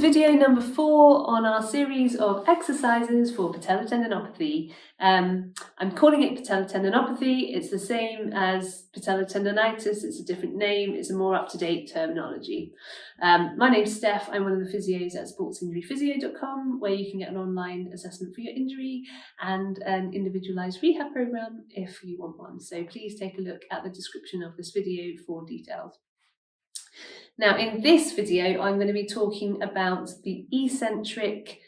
video number 4 on our series of exercises for patellar tendinopathy. I'm calling it patellar tendinopathy. It's the same as patellar tendonitis. It's a different name. It's a more up-to-date terminology. My name's Steph. I'm one of the physios at sportsinjuryphysio.com, where you can get an online assessment for your injury and an individualised rehab programme if you want one. So please take a look at the description of this video for details. Now, in this video, I'm going to be talking about the Eccentric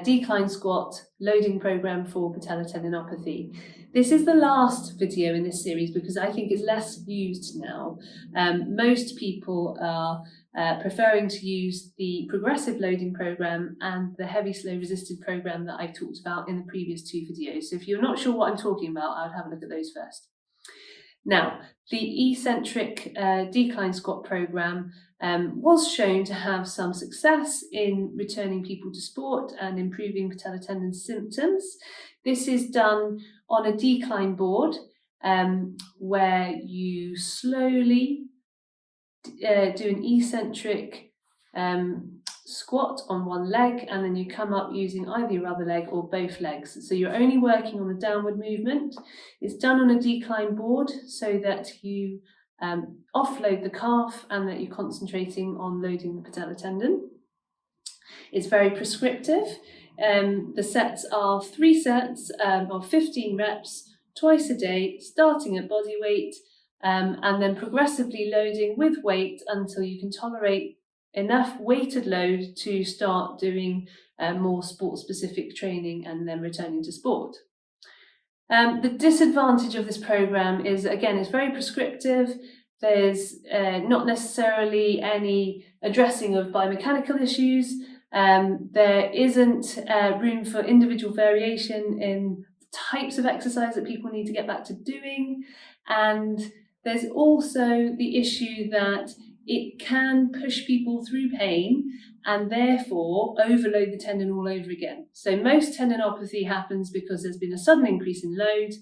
decline squat loading program for patellar tendinopathy. This is the last video in this series because I think it's less used now. Most people are preferring to use the progressive loading program and the heavy slow resisted program that I've talked about in the previous 2 videos. So if you're not sure what I'm talking about, I would have a look at those first. Now, the Eccentric decline squat program was shown to have some success in returning people to sport and improving patellar tendon symptoms. This is done on a decline board where you slowly do an eccentric squat on one leg, and then you come up using either your other leg or both legs. So you're only working on the downward movement. It's done on a decline board so that you offload the calf and that you're concentrating on loading the patellar tendon. It's very prescriptive. The sets are 3 sets of 15 reps twice a day, starting at body weight and then progressively loading with weight until you can tolerate enough weighted load to start doing more sport-specific training and then returning to sport. The disadvantage of this program is, again, it's very prescriptive. There's not necessarily any addressing of biomechanical issues. There isn't room for individual variation in the types of exercise that people need to get back to doing. And there's also the issue that it can push people through pain and therefore overload the tendon all over again. So most tendinopathy happens because there's been a sudden increase in load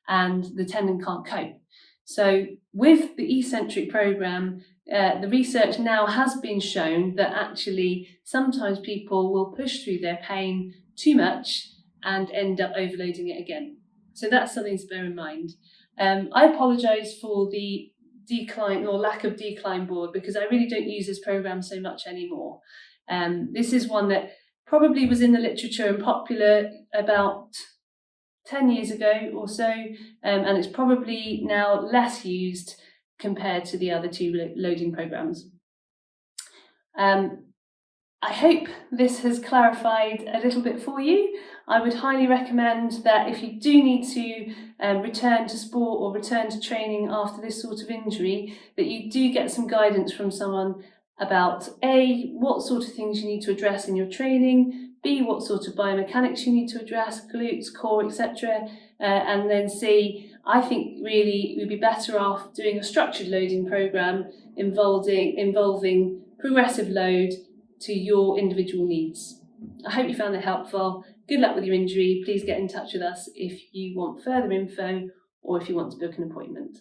and the tendon can't cope. So with the Eccentric program, the research now has been shown that actually sometimes people will push through their pain too much and end up overloading it again. So that's something to bear in mind. I apologise for the decline or lack of decline board because I really don't use this program so much anymore. This is one that probably was in the literature and popular about 10 years ago or so, and it's probably now less used compared to the other 2 loading programs. I hope this has clarified a little bit for you. I would highly recommend that if you do need to return to sport or return to training after this sort of injury, that you do get some guidance from someone about A, what sort of things you need to address in your training, B, what sort of biomechanics you need to address, glutes, core, etc. And then C, I think really we'd be better off doing a structured loading program involving progressive load to your individual needs. I hope you found it helpful. Good luck with your injury. Please get in touch with us if you want further info or if you want to book an appointment.